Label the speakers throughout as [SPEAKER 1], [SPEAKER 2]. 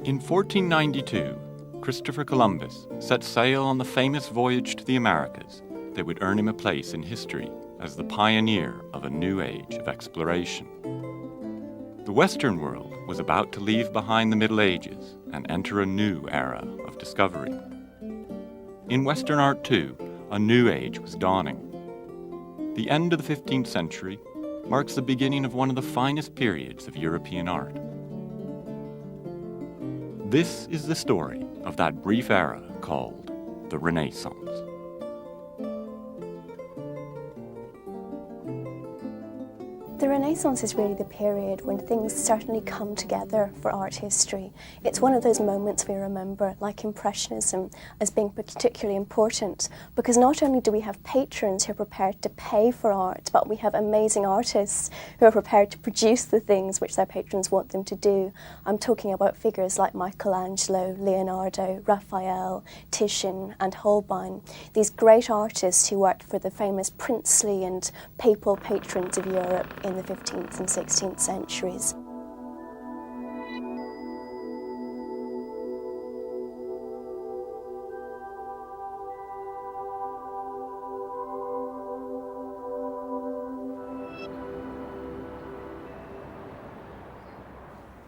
[SPEAKER 1] In 1492, Christopher Columbus set sail on the famous voyage to the Americas that would earn him a place in history as the pioneer of a new age of exploration. The Western world was about to leave behind the Middle Ages and enter a new era of discovery. In Western art, too, a new age was dawning. The end of the 15th century marks the beginning of one of the finest periods of European art. This is the story of that brief era called the Renaissance.
[SPEAKER 2] The Renaissance is really the period when things certainly come together for art history. It's one of those moments we remember, like Impressionism, as being particularly important, because not only do we have patrons who are prepared to pay for art, but we have amazing artists who are prepared to produce the things which their patrons want them to do. I'm talking about figures like Michelangelo, Leonardo, Raphael, Titian and Holbein, these great artists who worked for the famous princely and papal patrons of Europe in the 15th and 16th centuries.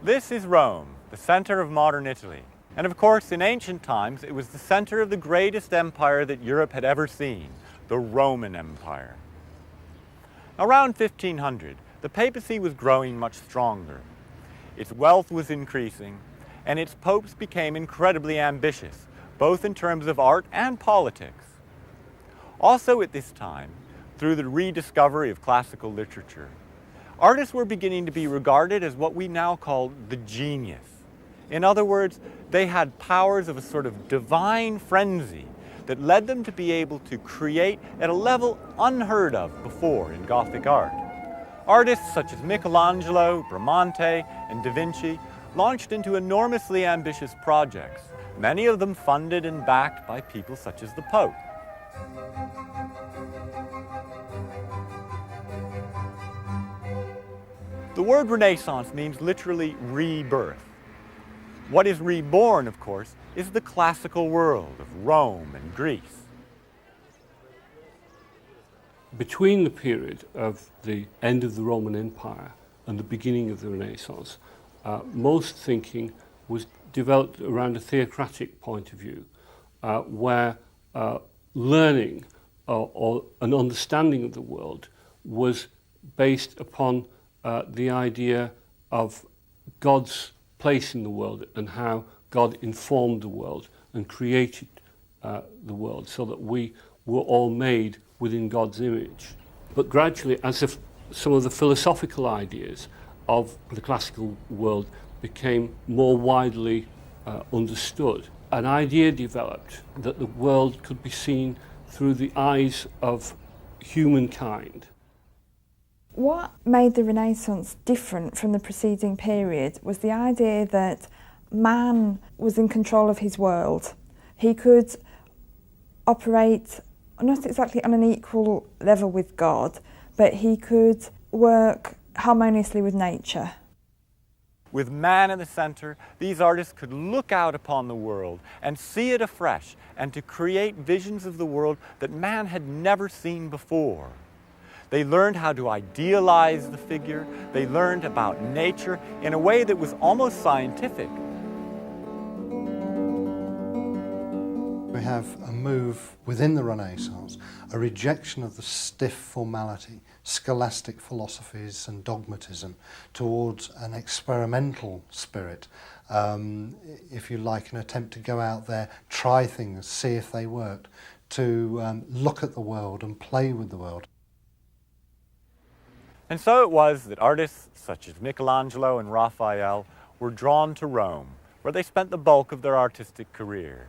[SPEAKER 3] This is Rome, the center of modern Italy. And of course, in ancient times, it was the center of the greatest empire that Europe had ever seen, the Roman Empire. Around 1500, the papacy was growing much stronger. Its wealth was increasing, and its popes became incredibly ambitious, both in terms of art and politics. Also at this time, through the rediscovery of classical literature, artists were beginning to be regarded as what we now call the genius. In other words, they had powers of a sort of divine frenzy that led them to be able to create at a level unheard of before in Gothic art. Artists such as Michelangelo, Bramante, and Da Vinci launched into enormously ambitious projects, many of them funded and backed by people such as the Pope. The word Renaissance means literally rebirth. What is reborn, of course, is the classical world of Rome and Greece.
[SPEAKER 4] Between the period of the end of the Roman Empire and the beginning of the Renaissance, most thinking was developed around a theocratic point of view, where learning or an understanding of the world was based upon the idea of God's place in the world and how God informed the world and created the world so that we were all made within God's image. But gradually, as if some of the philosophical ideas of the classical world became more widely understood, an idea developed that the world could be seen through the eyes of humankind.
[SPEAKER 5] What made the Renaissance different from the preceding period was the idea that man was in control of his world. He could operate not exactly on an equal level with God, but he could work harmoniously with nature.
[SPEAKER 3] With man in the center, these artists could look out upon the world and see it afresh and to create visions of the world that man had never seen before. They learned how to idealize the figure. They learned about nature in a way that was almost scientific.
[SPEAKER 6] We have a move within the Renaissance, a rejection of the stiff formality, scholastic philosophies and dogmatism towards an experimental spirit, if you like, an attempt to go out there, try things, see if they worked, to look at the world and play with the world.
[SPEAKER 3] And so it was that artists such as Michelangelo and Raphael were drawn to Rome, where they spent the bulk of their artistic career,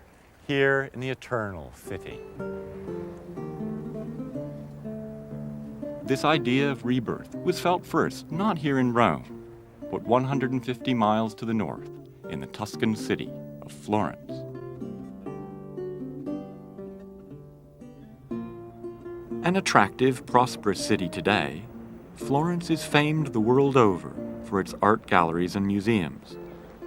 [SPEAKER 3] here in the Eternal City.
[SPEAKER 1] This idea of rebirth was felt first not here in Rome, but 150 miles to the north, in the Tuscan city of Florence. An attractive, prosperous city today, Florence is famed the world over for its art galleries and museums.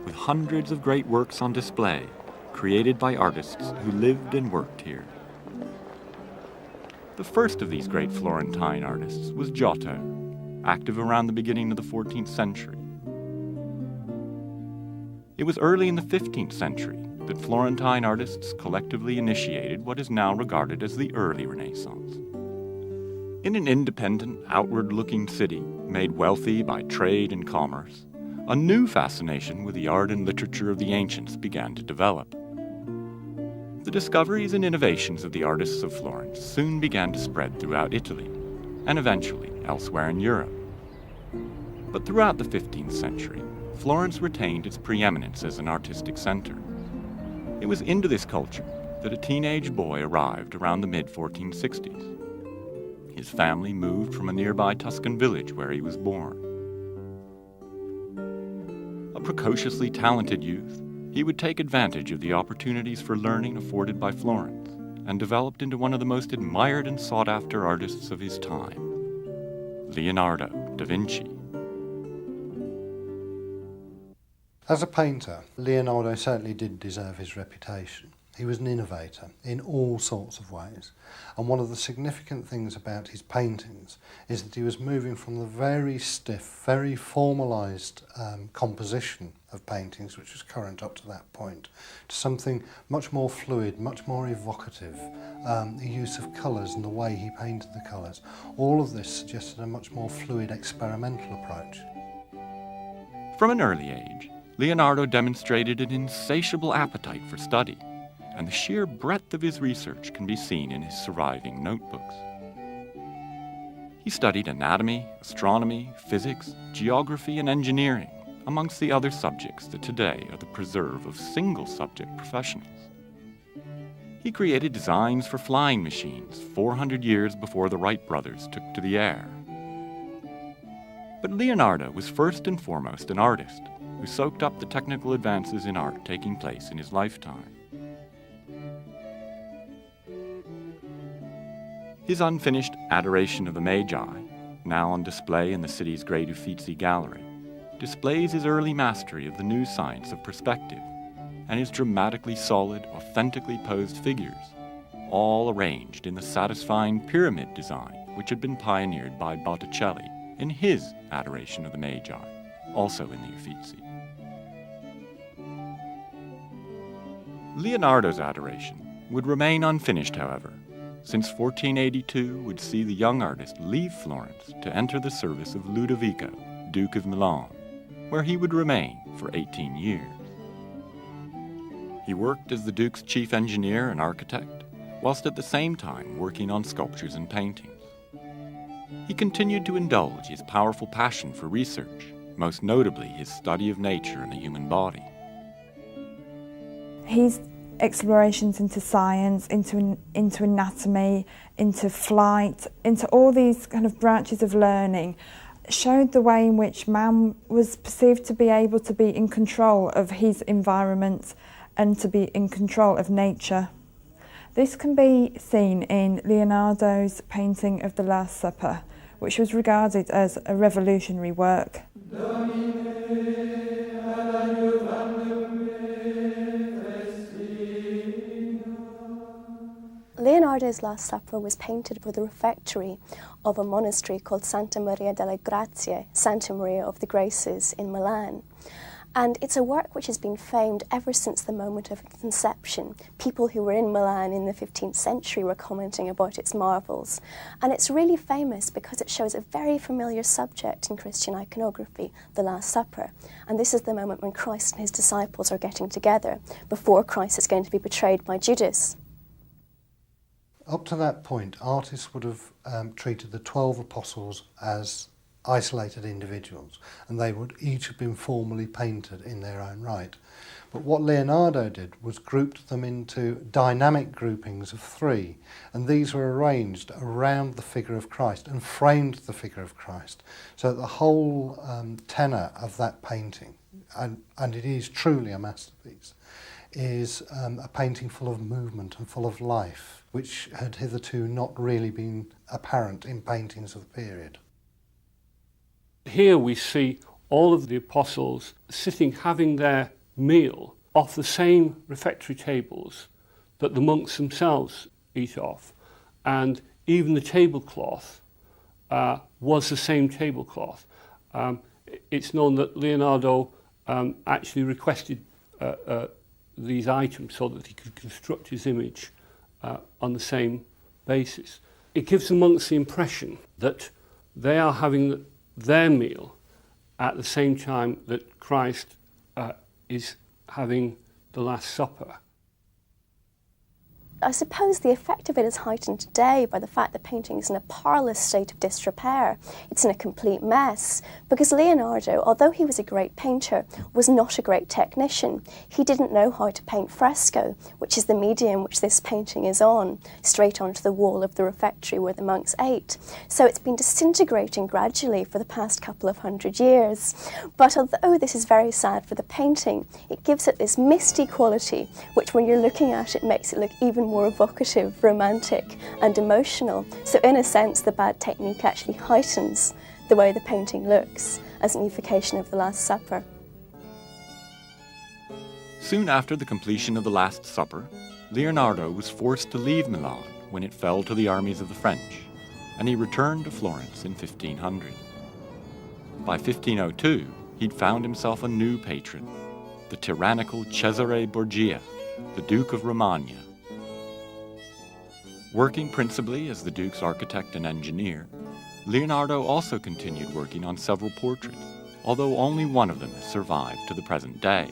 [SPEAKER 1] with hundreds of great works on display, created by artists who lived and worked here. The first of these great Florentine artists was Giotto, active around the beginning of the 14th century. It was early in the 15th century that Florentine artists collectively initiated what is now regarded as the early Renaissance. In an independent, outward-looking city, made wealthy by trade and commerce, a new fascination with the art and literature of the ancients began to develop. The discoveries and innovations of the artists of Florence soon began to spread throughout Italy, and eventually elsewhere in Europe. But throughout the 15th century, Florence retained its preeminence as an artistic center. It was into this culture that a teenage boy arrived around the mid-1460s. His family moved from a nearby Tuscan village where he was born. A precociously talented youth, he would take advantage of the opportunities for learning afforded by Florence and developed into one of the most admired and sought-after artists of his time, Leonardo da Vinci.
[SPEAKER 6] As a painter, Leonardo certainly did deserve his reputation. He was an innovator in all sorts of ways. And one of the significant things about his paintings is that he was moving from the very stiff, very formalised composition of paintings, which was current up to that point, to something much more fluid, much more evocative. The use of colours and the way he painted the colours. All of this suggested a much more fluid, experimental approach.
[SPEAKER 1] From an early age, Leonardo demonstrated an insatiable appetite for study, and the sheer breadth of his research can be seen in his surviving notebooks. He studied anatomy, astronomy, physics, geography, and engineering, amongst the other subjects that today are the preserve of single-subject professionals. He created designs for flying machines 400 years before the Wright brothers took to the air. But Leonardo was first and foremost an artist who soaked up the technical advances in art taking place in his lifetime. His unfinished Adoration of the Magi, now on display in the city's great Uffizi gallery, displays his early mastery of the new science of perspective and his dramatically solid, authentically posed figures, all arranged in the satisfying pyramid design which had been pioneered by Botticelli in his Adoration of the Magi, also in the Uffizi. Leonardo's Adoration would remain unfinished, however, since 1482 would see the young artist leave Florence to enter the service of Ludovico, Duke of Milan, where he would remain for 18 years. He worked as the Duke's chief engineer and architect, whilst at the same time working on sculptures and paintings. He continued to indulge his powerful passion for research, most notably his study of nature and the human body.
[SPEAKER 5] His explorations into science, into anatomy, into flight, into all these kind of branches of learning showed the way in which man was perceived to be able to be in control of his environment and to be in control of nature. This can be seen in Leonardo's painting of the Last Supper, which was regarded as a revolutionary work.
[SPEAKER 2] Leonardo's Last Supper was painted for the refectory of a monastery called Santa Maria delle Grazie, Santa Maria of the Graces in Milan. And it's a work which has been famed ever since the moment of its conception. People who were in Milan in the 15th century were commenting about its marvels. And it's really famous because it shows a very familiar subject in Christian iconography, the Last Supper. And this is the moment when Christ and his disciples are getting together, before Christ is going to be betrayed by Judas.
[SPEAKER 6] Up to that point, artists would have treated the 12 apostles as isolated individuals, and they would each have been formally painted in their own right. But what Leonardo did was grouped them into dynamic groupings of 3, and these were arranged around the figure of Christ and framed the figure of Christ. So the whole tenor of that painting, and it is truly a masterpiece, is a painting full of movement and full of life, which had hitherto not really been apparent in paintings of the period.
[SPEAKER 4] Here we see all of the apostles sitting, having their meal off the same refectory tables that the monks themselves eat off. And even the tablecloth was the same tablecloth. It's known that Leonardo actually requested these items so that he could construct his image on the same basis. It gives the monks the impression that they are having their meal at the same time that Christ is having the Last Supper.
[SPEAKER 2] I suppose the effect of it is heightened today by the fact that painting is in a parlous state of disrepair. It's in a complete mess, because Leonardo, although he was a great painter, was not a great technician. He didn't know how to paint fresco, which is the medium which this painting is on, straight onto the wall of the refectory where the monks ate. So it's been disintegrating gradually for the past couple of 100 years. But although this is very sad for the painting, it gives it this misty quality, which when you're looking at it makes it look even more evocative, romantic and emotional. So in a sense, the bad technique actually heightens the way the painting looks as an evocation of the Last Supper.
[SPEAKER 1] Soon after the completion of the Last Supper, Leonardo was forced to leave Milan when it fell to the armies of the French, and he returned to Florence in 1500. By 1502, he'd found himself a new patron, the tyrannical Cesare Borgia, the Duke of Romagna. Working principally as the Duke's architect and engineer, Leonardo also continued working on several portraits, although only one of them has survived to the present day.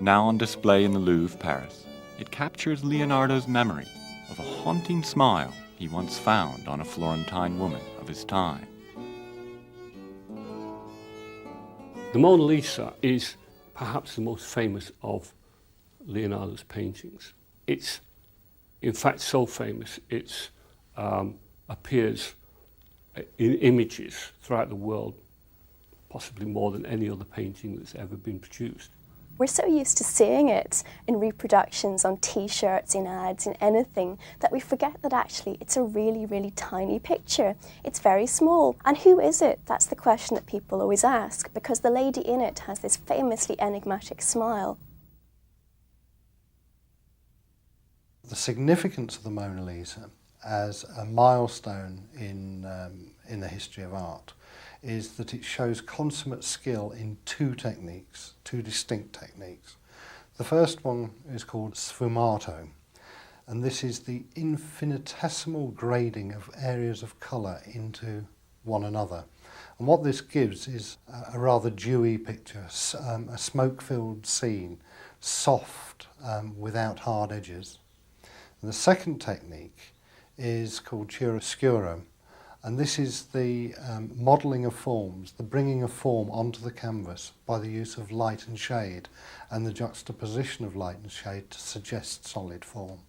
[SPEAKER 1] Now on display in the Louvre, Paris, it captures Leonardo's memory of a haunting smile he once found on a Florentine woman of his time.
[SPEAKER 4] The Mona Lisa is perhaps the most famous of Leonardo's paintings. It's, in fact, so famous, it appears in images throughout the world, possibly more than any other painting that's ever been produced.
[SPEAKER 2] We're so used to seeing it in reproductions, on T-shirts, in ads, in anything, that we forget that actually it's a really, really tiny picture. It's very small. And who is it? That's the question that people always ask, because the lady in it has this famously enigmatic smile.
[SPEAKER 6] The significance of the Mona Lisa as a milestone in the history of art is that it shows consummate skill in two distinct techniques. The first one is called sfumato, and this is the infinitesimal grading of areas of colour into one another. And what this gives is a rather dewy picture, a smoke-filled scene, soft, without hard edges. And the second technique is called chiaroscuro, and this is the modelling of forms, the bringing of form onto the canvas by the use of light and shade and the juxtaposition of light and shade to suggest solid form.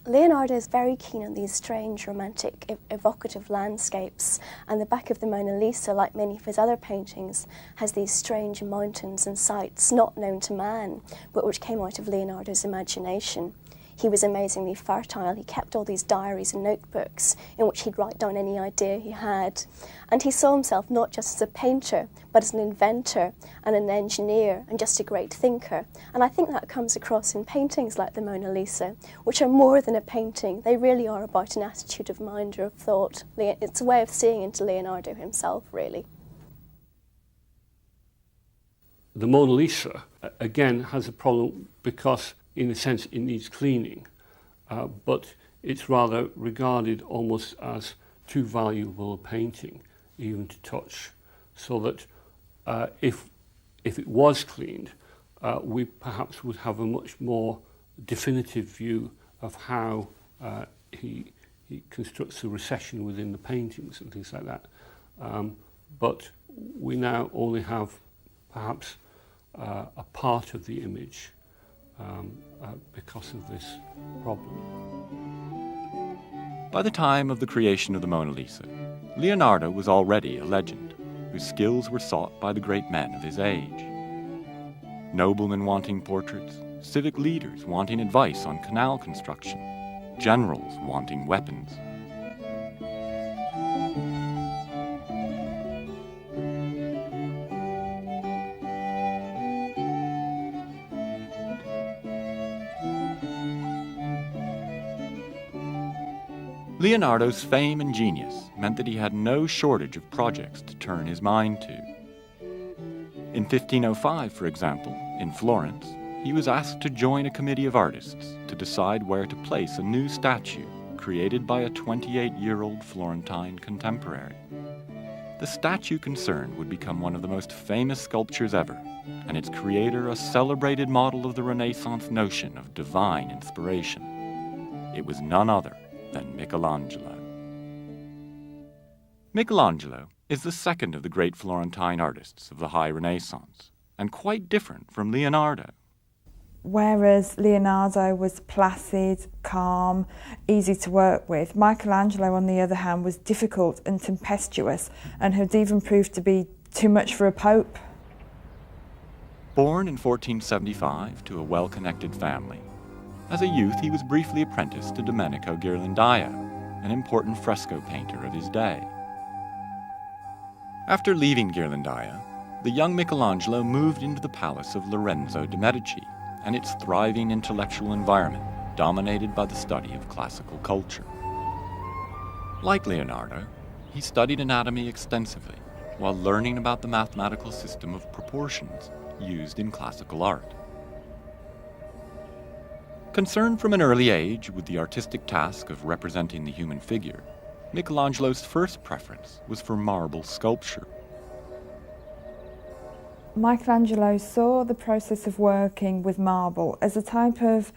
[SPEAKER 2] Leonardo is very keen on these strange, romantic, evocative landscapes, and the back of the Mona Lisa, like many of his other paintings, has these strange mountains and sights not known to man, but which came out of Leonardo's imagination. He was amazingly fertile. He kept all these diaries and notebooks in which he'd write down any idea he had. And he saw himself not just as a painter, but as an inventor and an engineer and just a great thinker. And I think that comes across in paintings like the Mona Lisa, which are more than a painting. They really are about an attitude of mind or of thought. It's a way of seeing into Leonardo himself, really.
[SPEAKER 4] The Mona Lisa, again, has a problem because in a sense it needs cleaning, but it's rather regarded almost as too valuable a painting even to touch, so that if it was cleaned, we perhaps would have a much more definitive view of how he constructs the recession within the paintings and things like that. But we now only have perhaps a part of the image because of this problem.
[SPEAKER 1] By the time of the creation of the Mona Lisa, Leonardo was already a legend, whose skills were sought by the great men of his age. Noblemen wanting portraits, civic leaders wanting advice on canal construction, generals wanting weapons. Leonardo's fame and genius meant that he had no shortage of projects to turn his mind to. In 1505, for example, in Florence, he was asked to join a committee of artists to decide where to place a new statue created by a 28-year-old Florentine contemporary. The statue concerned would become one of the most famous sculptures ever, and its creator a celebrated model of the Renaissance notion of divine inspiration. It was none other than Michelangelo. Michelangelo is the second of the great Florentine artists of the High Renaissance, and quite different from Leonardo.
[SPEAKER 5] Whereas Leonardo was placid, calm, easy to work with, Michelangelo, on the other hand, was difficult and tempestuous and had even proved to be too much for a pope.
[SPEAKER 1] Born in 1475 to a well-connected family, as a youth he was briefly apprenticed to Domenico Ghirlandaio, an important fresco painter of his day. After leaving Ghirlandaio, the young Michelangelo moved into the palace of Lorenzo de' Medici and its thriving intellectual environment dominated by the study of classical culture. Like Leonardo, he studied anatomy extensively while learning about the mathematical system of proportions used in classical art. Concerned from an early age with the artistic task of representing the human figure, Michelangelo's first preference was for marble sculpture.
[SPEAKER 5] Michelangelo saw the process of working with marble as a type of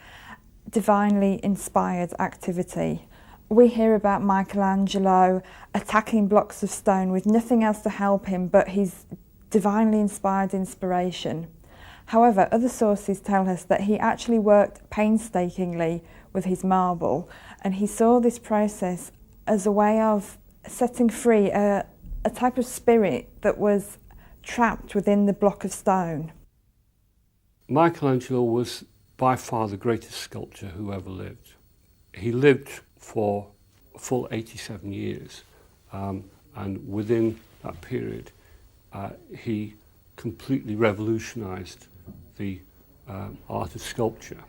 [SPEAKER 5] divinely inspired activity. We hear about Michelangelo attacking blocks of stone with nothing else to help him but his divinely inspired inspiration. However, other sources tell us that he actually worked painstakingly with his marble, and he saw this process as a way of setting free a type of spirit that was trapped within the block of stone.
[SPEAKER 4] Michelangelo was by far the greatest sculptor who ever lived. He lived for a full 87 years, and within that period he completely revolutionized the art of sculpture.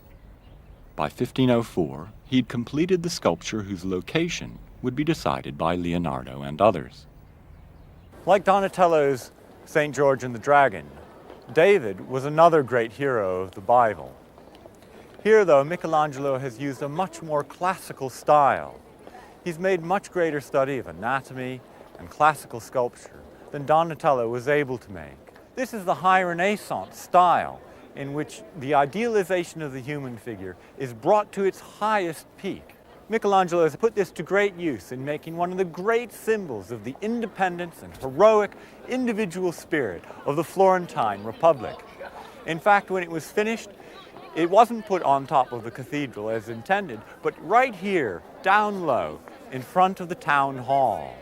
[SPEAKER 1] By 1504, he'd completed the sculpture whose location would be decided by Leonardo and others.
[SPEAKER 3] Like Donatello's St. George and the Dragon, David was another great hero of the Bible. Here, though, Michelangelo has used a much more classical style. He's made much greater study of anatomy and classical sculpture than Donatello was able to make. This is the High Renaissance style, in which the idealization of the human figure is brought to its highest peak. Michelangelo has put this to great use in making one of the great symbols of the independence and heroic individual spirit of the Florentine Republic. In fact, when it was finished, it wasn't put on top of the cathedral as intended, but right here, down low, in front of the town hall.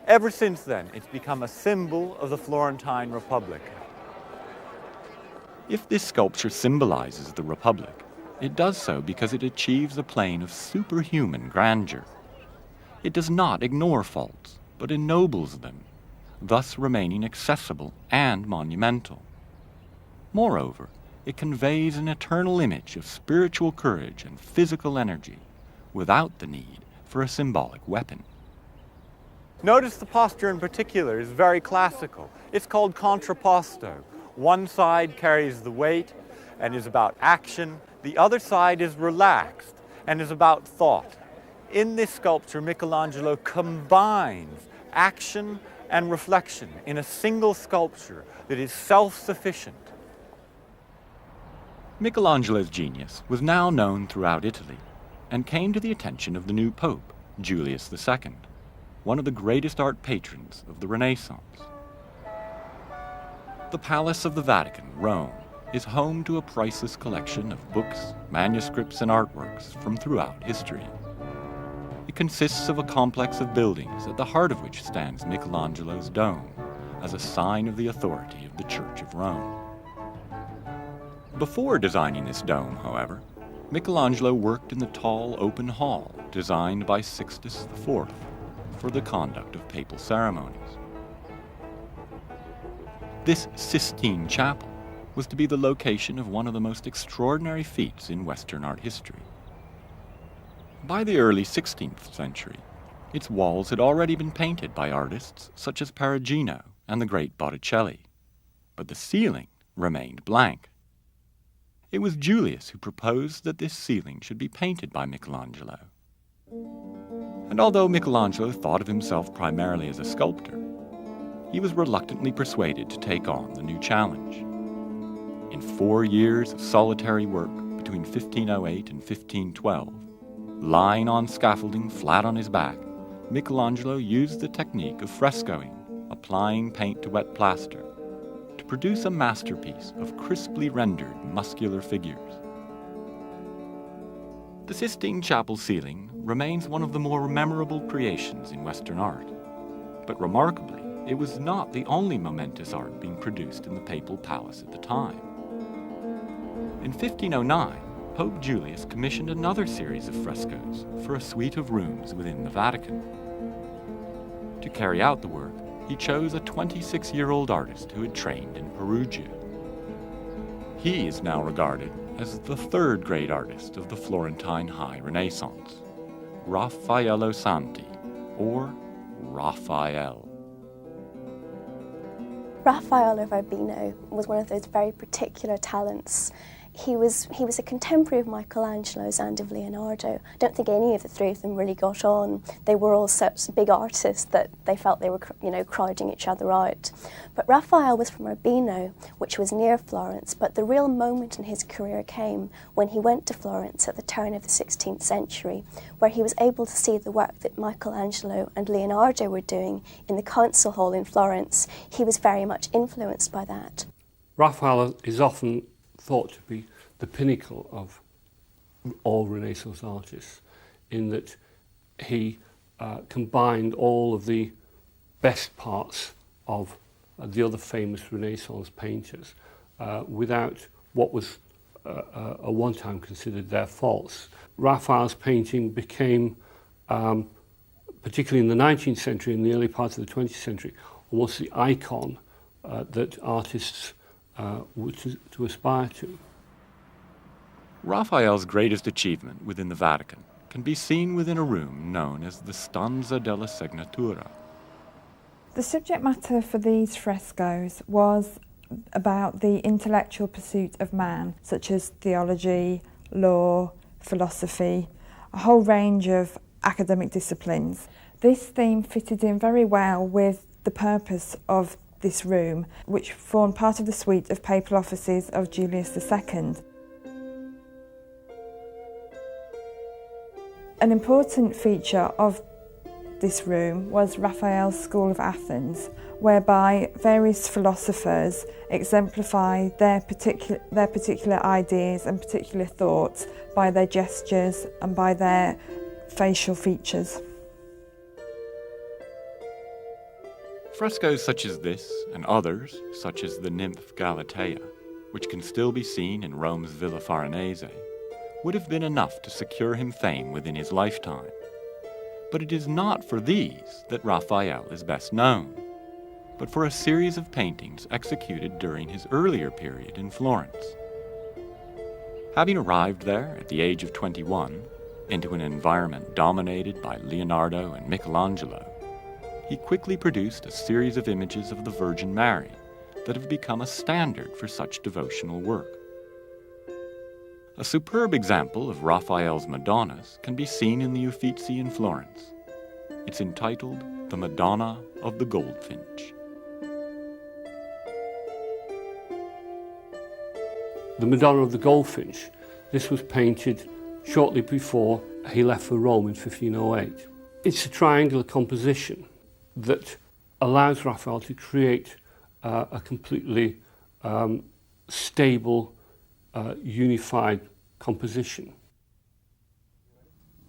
[SPEAKER 3] Ever since then, it's become a symbol of the Florentine Republic.
[SPEAKER 1] If this sculpture symbolizes the Republic, it does so because it achieves a plane of superhuman grandeur. It does not ignore faults, but ennobles them, thus remaining accessible and monumental. Moreover, it conveys an eternal image of spiritual courage and physical energy, without the need for a symbolic weapon.
[SPEAKER 3] Notice the posture in particular is very classical. It's called contrapposto. One side carries the weight and is about action. The other side is relaxed and is about thought. In this sculpture, Michelangelo combines action and reflection in a single sculpture that is self-sufficient.
[SPEAKER 1] Michelangelo's genius was now known throughout Italy and came to the attention of the new Pope, Julius II, one of the greatest art patrons of the Renaissance. The Palace of the Vatican, Rome, is home to a priceless collection of books, manuscripts, and artworks from throughout history. It consists of a complex of buildings at the heart of which stands Michelangelo's dome as a sign of the authority of the Church of Rome. Before designing this dome, however, Michelangelo worked in the tall open hall designed by Sixtus IV for the conduct of papal ceremonies. This Sistine Chapel was to be the location of one of the most extraordinary feats in Western art history. By the early 16th century, its walls had already been painted by artists such as Perugino and the great Botticelli, but the ceiling remained blank. It was Julius who proposed that this ceiling should be painted by Michelangelo. And although Michelangelo thought of himself primarily as a sculptor, he was reluctantly persuaded to take on the new challenge. In 4 years of solitary work between 1508 and 1512, lying on scaffolding flat on his back, Michelangelo used the technique of frescoing, applying paint to wet plaster, to produce a masterpiece of crisply rendered muscular figures. The Sistine Chapel ceiling remains one of the more memorable creations in Western art, but remarkably, it was not the only momentous art being produced in the papal palace at the time. In 1509, Pope Julius commissioned another series of frescoes for a suite of rooms within the Vatican. To carry out the work, he chose a 26-year-old artist who had trained in Perugia. He is now regarded as the third great artist of the Florentine High Renaissance, Raffaello Santi, or Raphael.
[SPEAKER 2] Raphael of Urbino was one of those very particular talents. He was a contemporary of Michelangelo's and of Leonardo. I don't think any of the three of them really got on. They were all such big artists that they felt they were, crowding each other out. But Raphael was from Urbino, which was near Florence, but the real moment in his career came when he went to Florence at the turn of the 16th century, where he was able to see the work that Michelangelo and Leonardo were doing in the council hall in Florence. He was very much influenced by that.
[SPEAKER 4] Raphael is often thought to be the pinnacle of all Renaissance artists, in that he combined all of the best parts of the other famous Renaissance painters without what was at one time considered their faults. Raphael's painting became, particularly in the 19th century and the early parts of the 20th century, almost the icon that artists were to aspire to.
[SPEAKER 1] Raphael's greatest achievement within the Vatican can be seen within a room known as the Stanza della Segnatura.
[SPEAKER 5] The subject matter for these frescoes was about the intellectual pursuit of man, such as theology, law, philosophy, a whole range of academic disciplines. This theme fitted in very well with the purpose of this room, which formed part of the suite of papal offices of Julius II. An important feature of this room was Raphael's School of Athens, whereby various philosophers exemplify their particular ideas and particular thoughts by their gestures and by their facial features.
[SPEAKER 1] Frescoes such as this, and others, such as the nymph Galatea, which can still be seen in Rome's Villa Farnese, would have been enough to secure him fame within his lifetime. But it is not for these that Raphael is best known, but for a series of paintings executed during his earlier period in Florence. Having arrived there at the age of 21, into an environment dominated by Leonardo and Michelangelo, he quickly produced a series of images of the Virgin Mary that have become a standard for such devotional work. A superb example of Raphael's Madonnas can be seen in the Uffizi in Florence. It's entitled The Madonna of the Goldfinch.
[SPEAKER 4] The Madonna of the Goldfinch, this was painted shortly before he left for Rome in 1508. It's a triangular composition that allows Raphael to create a completely stable, unified composition.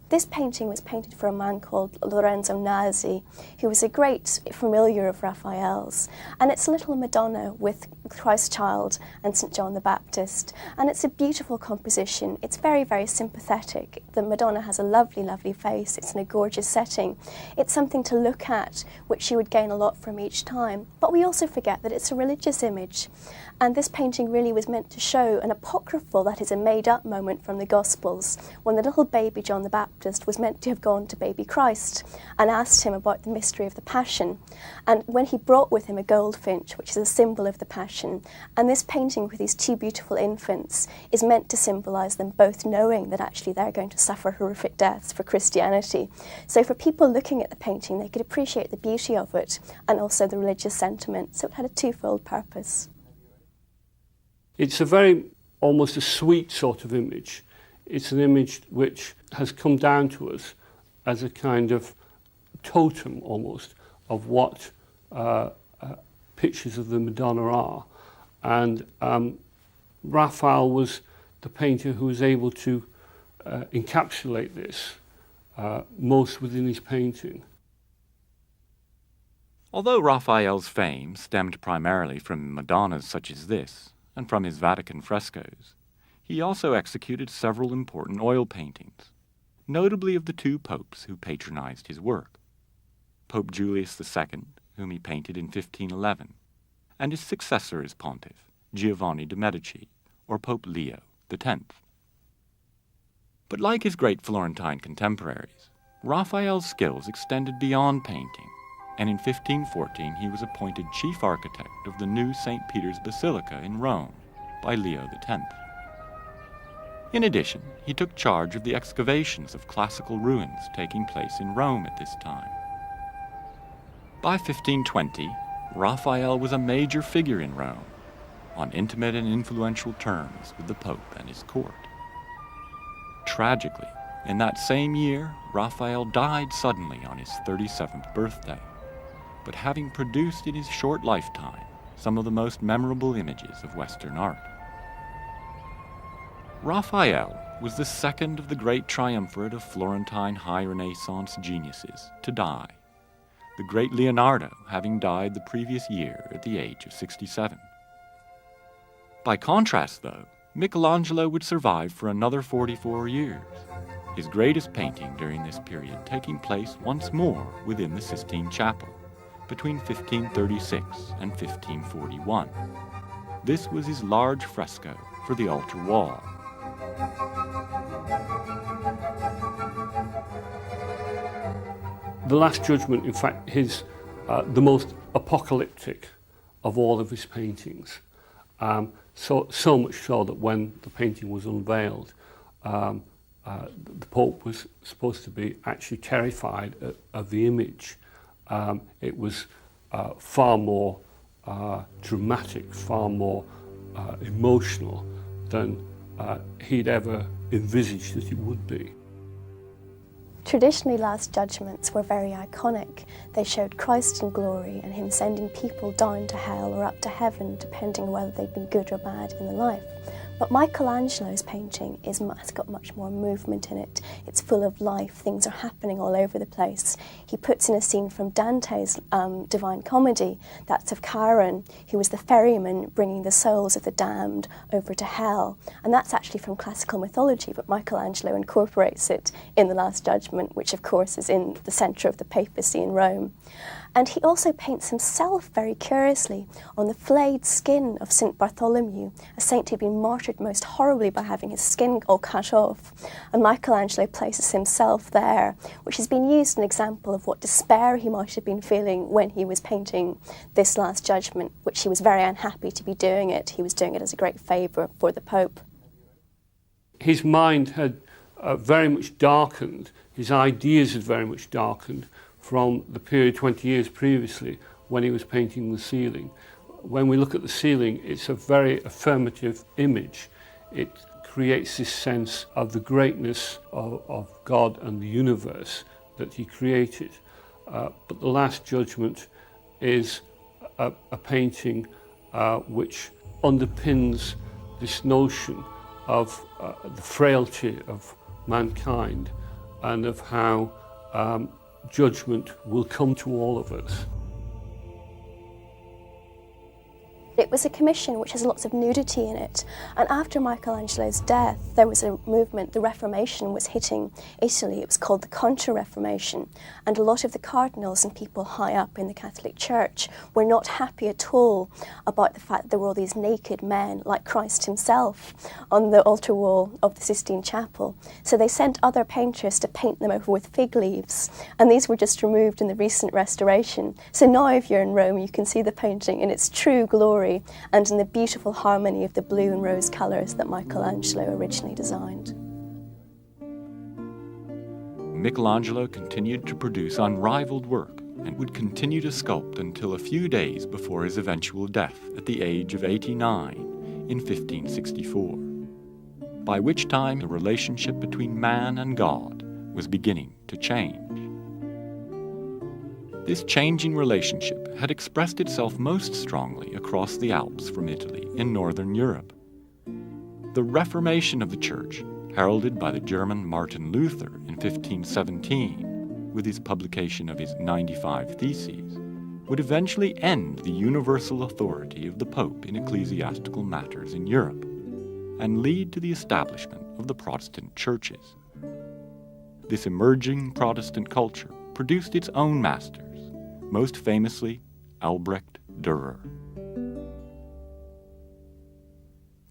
[SPEAKER 2] This painting was painted for a man called Lorenzo Nasi, who was a great familiar of Raphael's, and it's a little Madonna with Christ Child and St John the Baptist. And it's a beautiful composition. It's very, very sympathetic. The Madonna has a lovely, lovely face. It's in a gorgeous setting. It's something to look at, which you would gain a lot from each time. But we also forget that it's a religious image. And this painting really was meant to show an apocryphal, that is a made-up moment from the Gospels, when the little baby John the Baptist was meant to have gone to baby Christ and asked him about the mystery of the Passion. And when he brought with him a goldfinch, which is a symbol of the Passion, and this painting with these two beautiful infants is meant to symbolise them both knowing that actually they're going to suffer horrific deaths for Christianity. So for people looking at the painting, they could appreciate the beauty of it and also the religious sentiment. So it had a twofold purpose.
[SPEAKER 4] It's a very, almost a sweet sort of image. It's an image which has come down to us as a kind of totem, almost, of what pictures of the Madonna are. And Raphael was the painter who was able to encapsulate this most within his painting.
[SPEAKER 1] Although Raphael's fame stemmed primarily from Madonnas such as this, and from his Vatican frescoes, he also executed several important oil paintings, notably of the two popes who patronized his work, Pope Julius II, whom he painted in 1511, and his successor as pontiff, Giovanni de' Medici, or Pope Leo X. But like his great Florentine contemporaries, Raphael's skills extended beyond painting, and in 1514 he was appointed chief architect of the new St. Peter's Basilica in Rome by Leo X. In addition, he took charge of the excavations of classical ruins taking place in Rome at this time. By 1520, Raphael was a major figure in Rome, on intimate and influential terms with the Pope and his court. Tragically, in that same year, Raphael died suddenly on his 37th birthday, but having produced in his short lifetime some of the most memorable images of Western art. Raphael was the second of the great triumvirate of Florentine High Renaissance geniuses to die, the great Leonardo having died the previous year at the age of 67. By contrast, though, Michelangelo would survive for another 44 years, his greatest painting during this period taking place once more within the Sistine Chapel, between 1536 and 1541. This was his large fresco for the altar wall.
[SPEAKER 4] The Last Judgment, in fact, is the most apocalyptic of all of his paintings. So much so that when the painting was unveiled, the Pope was supposed to be actually terrified of the image. It was far more dramatic, far more emotional than he'd ever envisaged that it would be.
[SPEAKER 2] Traditionally, Last Judgments were very iconic. They showed Christ in glory and him sending people down to hell or up to heaven, depending on whether they'd been good or bad in their life. But Michelangelo's painting has got much more movement in it. It's full of life. Things are happening all over the place. He puts in a scene from Dante's Divine Comedy. That's of Chiron, who was the ferryman bringing the souls of the damned over to hell. And that's actually from classical mythology, but Michelangelo incorporates it in The Last Judgment, which of course is in the centre of the papacy in Rome. And he also paints himself very curiously on the flayed skin of St. Bartholomew, a saint who'd been martyred most horribly by having his skin all cut off. And Michelangelo places himself there, which has been used as an example of what despair he might have been feeling when he was painting this Last Judgment, which he was very unhappy to be doing it. He was doing it as a great favour for the Pope.
[SPEAKER 4] His mind had very much darkened, his ideas had very much darkened from the period 20 years previously when he was painting the ceiling. When we look at the ceiling, it's a very affirmative image. It creates this sense of the greatness of God and the universe that he created. But The Last Judgment is a painting which underpins this notion of the frailty of mankind and of how judgment will come to all of us.
[SPEAKER 2] It was a commission which has lots of nudity in it. And after Michelangelo's death, there was a movement, the Reformation was hitting Italy. It was called the Contra-Reformation. And a lot of the cardinals and people high up in the Catholic Church were not happy at all about the fact that there were all these naked men, like Christ himself, on the altar wall of the Sistine Chapel. So they sent other painters to paint them over with fig leaves. And these were just removed in the recent restoration. So now if you're in Rome, you can see the painting in its true glory and in the beautiful harmony of the blue and rose colours that Michelangelo originally designed.
[SPEAKER 1] Michelangelo continued to produce unrivaled work and would continue to sculpt until a few days before his eventual death at the age of 89 in 1564, by which time the relationship between man and God was beginning to change. This changing relationship had expressed itself most strongly across the Alps from Italy in northern Europe. The Reformation of the Church, heralded by the German Martin Luther in 1517 with his publication of his 95 Theses, would eventually end the universal authority of the Pope in ecclesiastical matters in Europe and lead to the establishment of the Protestant churches. This emerging Protestant culture produced its own masters, most famously Albrecht Durer.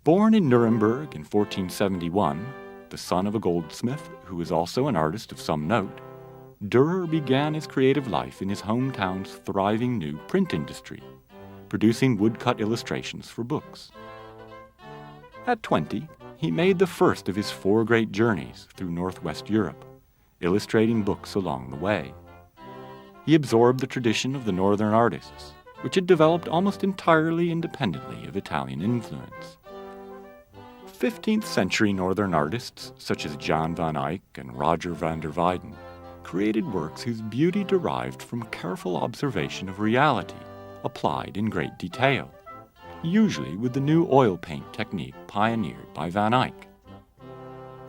[SPEAKER 1] Born in Nuremberg in 1471, the son of a goldsmith who was also an artist of some note, Durer began his creative life in his hometown's thriving new print industry, producing woodcut illustrations for books. At 20, he made the first of his 4 great journeys through northwest Europe, illustrating books along the way. He absorbed the tradition of the northern artists, which had developed almost entirely independently of Italian influence. 15th century northern artists such as Jan van Eyck and Roger van der Weyden created works whose beauty derived from careful observation of reality, applied in great detail, usually with the new oil paint technique pioneered by Van Eyck.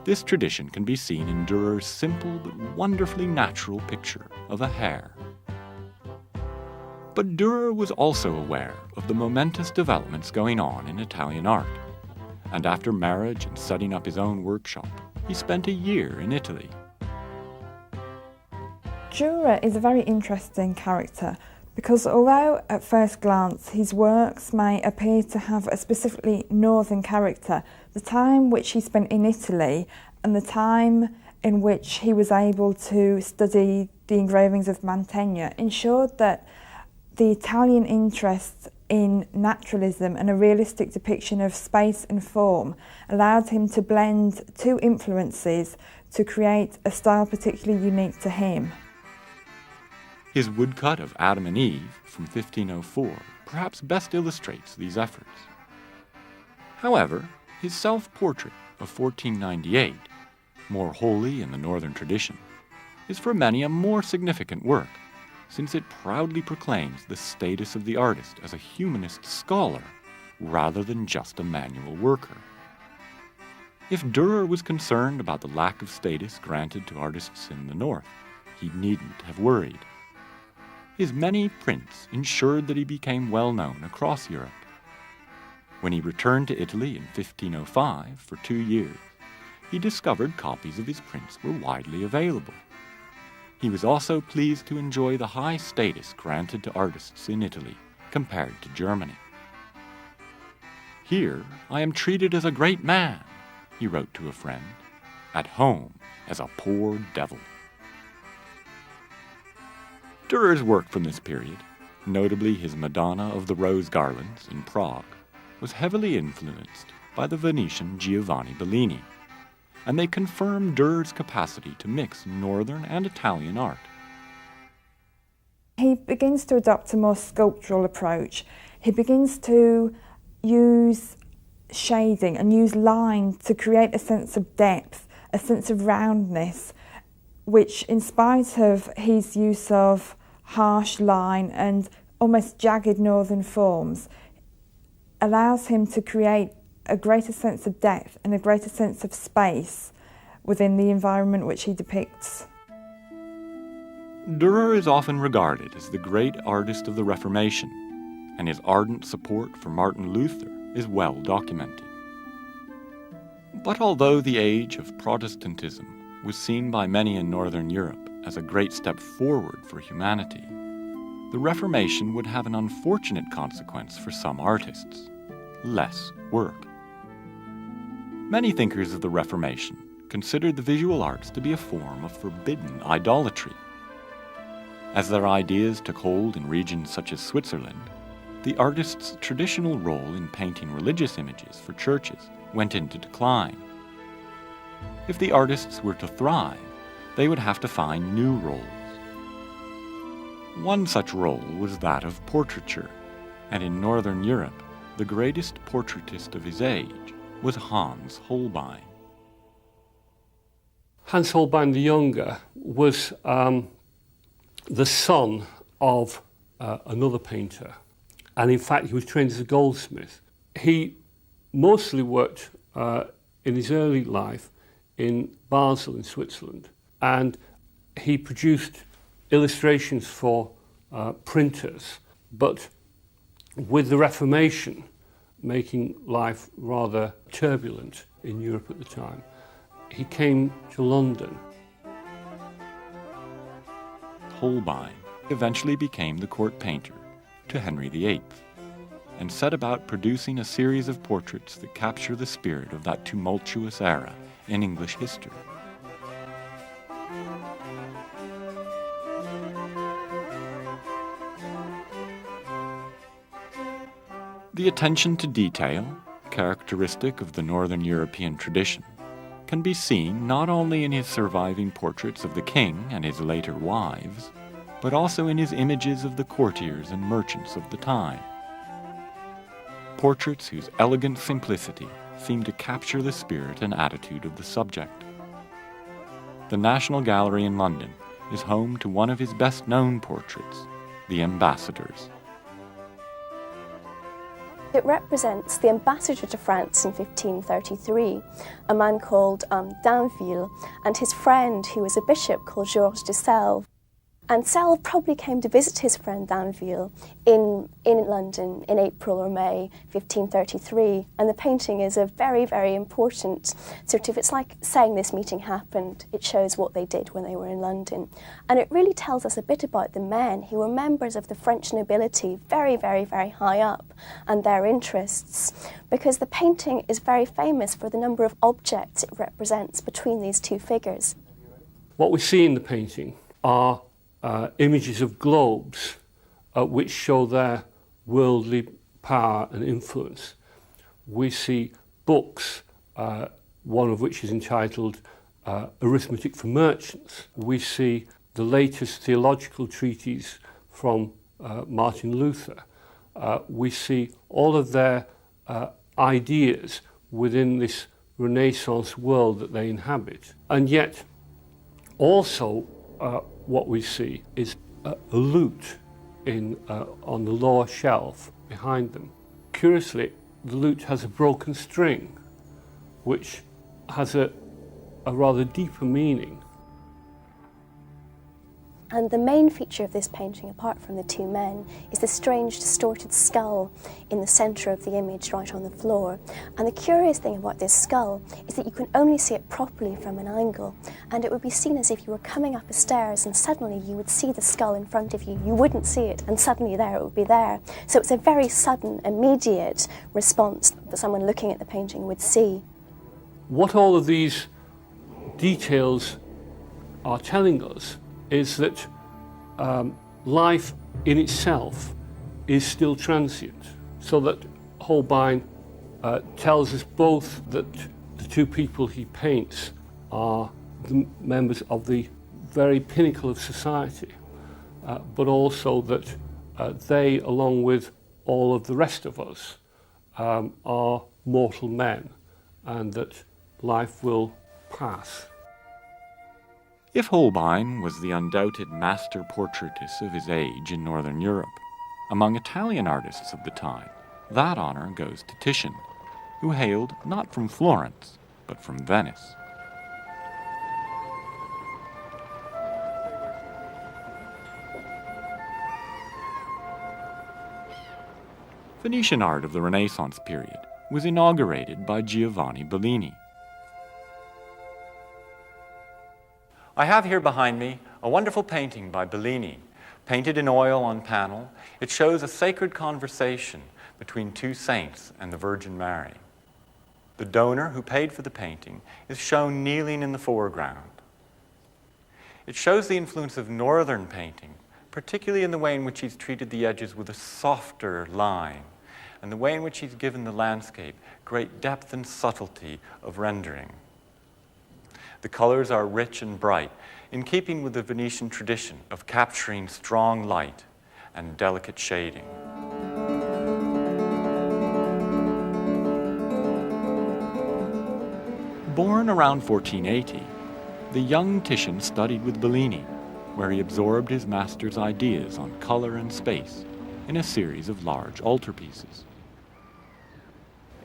[SPEAKER 1] This tradition can be seen in Durer's simple but wonderfully natural picture of a hare. But Durer was also aware of the momentous developments going on in Italian art, and after marriage and setting up his own workshop, he spent a year in Italy.
[SPEAKER 5] Durer is a very interesting character because although at first glance his works may appear to have a specifically northern character, the time which he spent in Italy and the time in which he was able to study the engravings of Mantegna ensured that the Italian interest in naturalism and a realistic depiction of space and form allowed him to blend 2 influences to create a style particularly unique to him.
[SPEAKER 1] His woodcut of Adam and Eve from 1504 perhaps best illustrates these efforts. However, his self-portrait of 1498, more wholly in the northern tradition, is for many a more significant work, since it proudly proclaims the status of the artist as a humanist scholar rather than just a manual worker. If Durer was concerned about the lack of status granted to artists in the north, he needn't have worried. His many prints ensured that he became well known across Europe. When he returned to Italy in 1505 for 2 years, he discovered copies of his prints were widely available. He was also pleased to enjoy the high status granted to artists in Italy compared to Germany. "Here I am treated as a great man," he wrote to a friend, "at home as a poor devil." Durer's work from this period, notably his Madonna of the Rose Garlands in Prague, was heavily influenced by the Venetian Giovanni Belini, and they confirm Durer's capacity to mix northern and Italian art.
[SPEAKER 5] He begins to adopt a more sculptural approach. He begins to use shading and use line to create a sense of depth, a sense of roundness, which, in spite of his use of harsh line and almost jagged northern forms, allows him to create a greater sense of depth and a greater sense of space within the environment which he depicts.
[SPEAKER 1] Durer is often regarded as the great artist of the Reformation, and his ardent support for Martin Luther is well documented. But although the age of Protestantism was seen by many in Northern Europe as a great step forward for humanity, the Reformation would have an unfortunate consequence for some artists: less work. Many thinkers of the Reformation considered the visual arts to be a form of forbidden idolatry. As their ideas took hold in regions such as Switzerland, the artists' traditional role in painting religious images for churches went into decline. If the artists were to thrive, they would have to find new roles. One such role was that of portraiture, and in Northern Europe, the greatest portraitist of his age was Hans Holbein.
[SPEAKER 4] Hans Holbein the Younger was the son of another painter, and in fact he was trained as a goldsmith. He mostly worked in his early life in Basel in Switzerland, and he produced illustrations for printers, but with the Reformation making life rather turbulent in Europe at the time, he came to London.
[SPEAKER 1] Holbein eventually became the court painter to Henry VIII and set about producing a series of portraits that capture the spirit of that tumultuous era in English history. The attention to detail, characteristic of the Northern European tradition, can be seen not only in his surviving portraits of the king and his later wives, but also in his images of the courtiers and merchants of the time. Portraits whose elegant simplicity seem to capture the spirit and attitude of the subject. The National Gallery in London is home to one of his best-known portraits, The Ambassadors.
[SPEAKER 2] It represents the ambassador to France in 1533, a man called D'Anville, and his friend who was a bishop called Georges de Selve. And Selve probably came to visit his friend D'Anville in London in April or May 1533, and the painting is a very, very important sort of, it's like saying this meeting happened. It shows what they did when they were in London. And it really tells us a bit about the men who were members of the French nobility, very, very, very high up, and their interests, because the painting is very famous for the number of objects it represents between these two figures.
[SPEAKER 4] What we see in the painting are images of globes which show their worldly power and influence. We see books, one of which is entitled Arithmetic for Merchants. We see the latest theological treatise from Martin Luther. We see all of their ideas within this Renaissance world that they inhabit. And yet also what we see is a lute on the lower shelf behind them. Curiously, the lute has a broken string, which has a rather deeper meaning.
[SPEAKER 2] And the main feature of this painting, apart from the two men, is the strange distorted skull in the centre of the image right on the floor. And the curious thing about this skull is that you can only see it properly from an angle, and it would be seen as if you were coming up a stairs and suddenly you would see the skull in front of you. You wouldn't see it, and suddenly there it would be there. So it's a very sudden, immediate response that someone looking at the painting would see.
[SPEAKER 4] What all of these details are telling us is that life in itself is still transient, so that Holbein tells us both that the two people he paints are the members of the very pinnacle of society, but also that they, along with all of the rest of us, are mortal men, and that life will pass.
[SPEAKER 1] If Holbein was the undoubted master portraitist of his age in Northern Europe, among Italian artists of the time, that honor goes to Titian, who hailed not from Florence, but from Venice. Venetian art of the Renaissance period was inaugurated by Giovanni Belini.
[SPEAKER 3] I have here behind me a wonderful painting by Belini, painted in oil on panel. It shows a sacred conversation between two saints and the Virgin Mary. The donor who paid for the painting is shown kneeling in the foreground. It shows the influence of northern painting, particularly in the way in which he's treated the edges with a softer line, and the way in which he's given the landscape great depth and subtlety of rendering. The colors are rich and bright, in keeping with the Venetian tradition of capturing strong light and delicate shading.
[SPEAKER 1] Born around 1480, the young Titian studied with Belini, where he absorbed his master's ideas on color and space in a series of large altarpieces.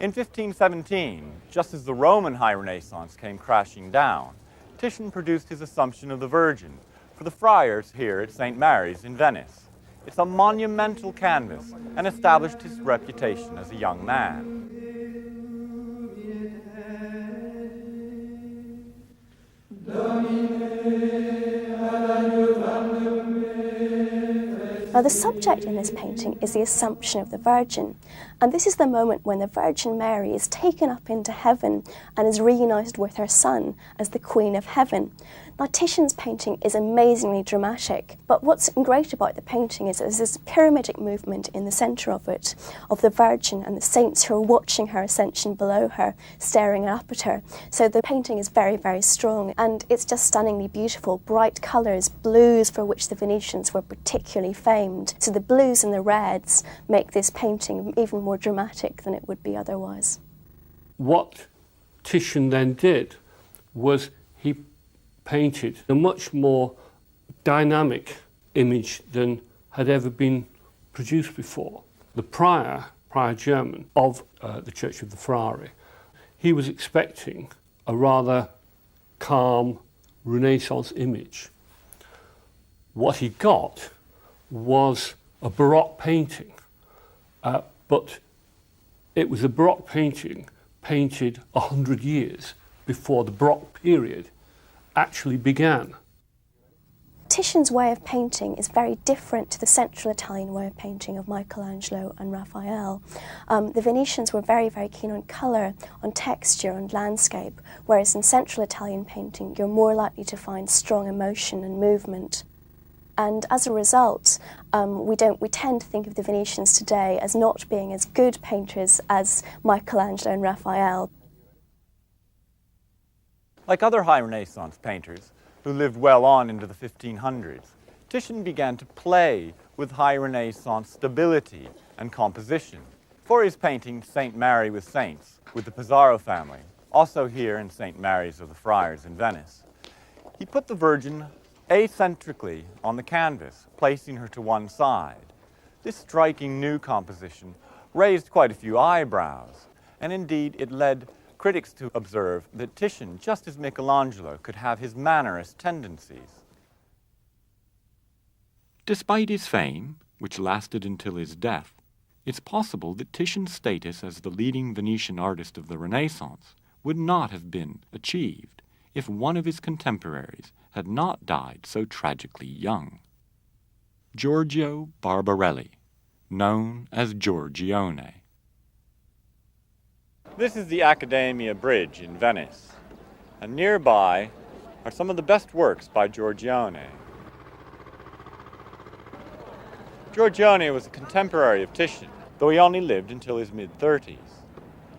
[SPEAKER 3] In 1517, just as the Roman High Renaissance came crashing down, Titian produced his Assumption of the Virgin for the friars here at St. Mary's in Venice. It's a monumental canvas and established his reputation as a young man.
[SPEAKER 2] Now, the subject in this painting is the Assumption of the Virgin, and this is the moment when the Virgin Mary is taken up into heaven and is reunited with her Son as the Queen of Heaven. Now, Titian's painting is amazingly dramatic, but what's great about the painting is there's this pyramidic movement in the centre of it, of the Virgin and the saints who are watching her ascension below her, staring up at her. So the painting is very, very strong, and it's just stunningly beautiful. Bright colours, blues for which the Venetians were particularly famed. So the blues and the reds make this painting even more dramatic than it would be otherwise.
[SPEAKER 4] What Titian then did was he painted a much more dynamic image than had ever been produced before. The prior German of the Church of the Frari, he was expecting a rather calm Renaissance image. What he got was a Baroque painting, but it was a Baroque painting painted 100 years before the Baroque period actually began.
[SPEAKER 2] Titian's way of painting is very different to the Central Italian way of painting of Michelangelo and Raphael. The Venetians were very, very keen on colour, on texture, on landscape, whereas in Central Italian painting you're more likely to find strong emotion and movement. And as a result, we tend to think of the Venetians today as not being as good painters as Michelangelo and Raphael.
[SPEAKER 3] Like other High Renaissance painters who lived well on into the 1500s, Titian began to play with High Renaissance stability and composition. For his painting St. Mary with Saints, with the Pizarro family, also here in St. Mary's of the Friars in Venice, he put the Virgin acentrically on the canvas, placing her to one side. This striking new composition raised quite a few eyebrows, and indeed it led critics to observe that Titian, just as Michelangelo, could have his mannerist tendencies.
[SPEAKER 1] Despite his fame, which lasted until his death, it's possible that Titian's status as the leading Venetian artist of the Renaissance would not have been achieved if one of his contemporaries had not died so tragically young. Giorgio Barbarelli, known as Giorgione.
[SPEAKER 3] This is the Accademia Bridge in Venice, and nearby are some of the best works by Giorgione. Giorgione was a contemporary of Titian, though he only lived until his mid-30s.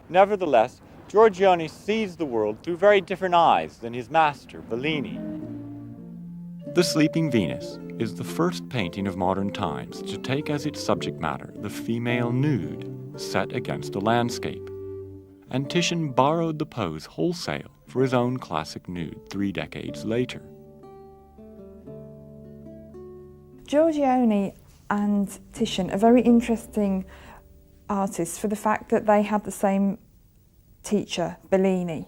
[SPEAKER 3] Nevertheless, Giorgione sees the world through very different eyes than his master, Belini.
[SPEAKER 1] The Sleeping Venus is the first painting of modern times to take as its subject matter the female nude set against a landscape. And Titian borrowed the pose wholesale for his own classic nude 3 decades later.
[SPEAKER 5] Giorgione and Titian are very interesting artists for the fact that they had the same teacher, Belini.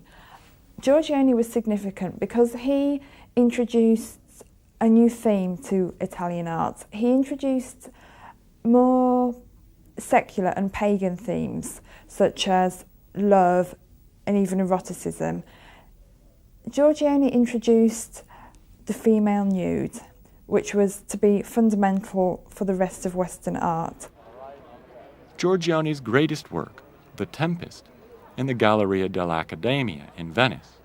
[SPEAKER 5] Giorgione was significant because he introduced a new theme to Italian art. He introduced more secular and pagan themes, such as love and even eroticism. Giorgione introduced the female nude, which was to be fundamental for the rest of Western art.
[SPEAKER 1] Giorgione's greatest work, The Tempest, in the Galleria dell'Accademia in Venice,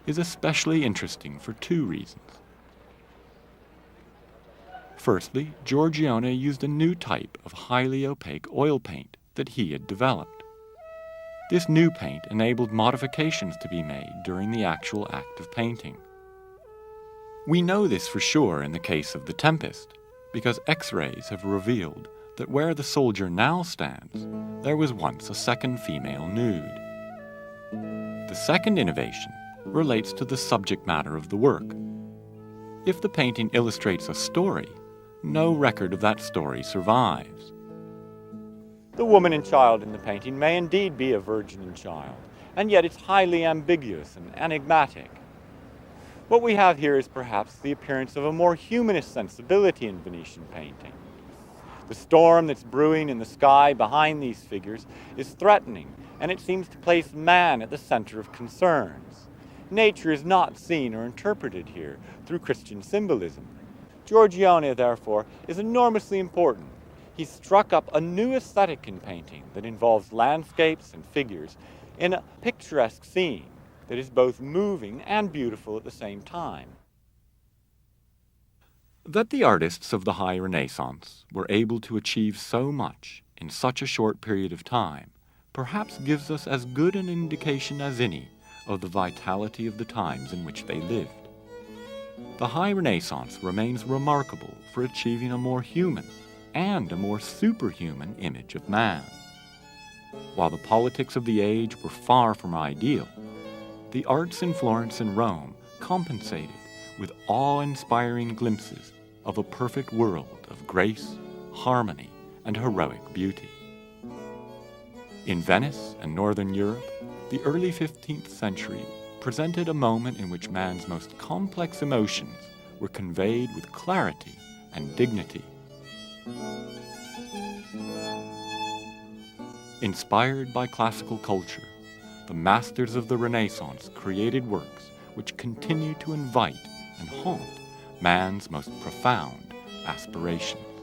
[SPEAKER 1] is especially interesting for two reasons. Firstly, Giorgione used a new type of highly opaque oil paint that he had developed. This new paint enabled modifications to be made during the actual act of painting. We know this for sure in the case of The Tempest, because X-rays have revealed that where the soldier now stands, there was once a second female nude. The second innovation relates to the subject matter of the work. If the painting illustrates a story, no record of that story survives.
[SPEAKER 3] The woman and child in the painting may indeed be a virgin and child, and yet it's highly ambiguous and enigmatic. What we have here is perhaps the appearance of a more humanist sensibility in Venetian painting. The storm that's brewing in the sky behind these figures is threatening, and it seems to place man at the center of concerns. Nature is not seen or interpreted here through Christian symbolism. Giorgione, therefore, is enormously important. He struck up a new aesthetic in painting that involves landscapes and figures in a picturesque scene that is both moving and beautiful at the same time.
[SPEAKER 1] That the artists of the High Renaissance were able to achieve so much in such a short period of time perhaps gives us as good an indication as any of the vitality of the times in which they lived. The High Renaissance remains remarkable for achieving a more human and a more superhuman image of man. While the politics of the age were far from ideal, the arts in Florence and Rome compensated with awe-inspiring glimpses of a perfect world of grace, harmony, and heroic beauty. In Venice and Northern Europe, the early 15th century presented a moment in which man's most complex emotions were conveyed with clarity and dignity. Inspired by classical culture, the masters of the Renaissance created works which continue to invite and haunt man's most profound aspirations.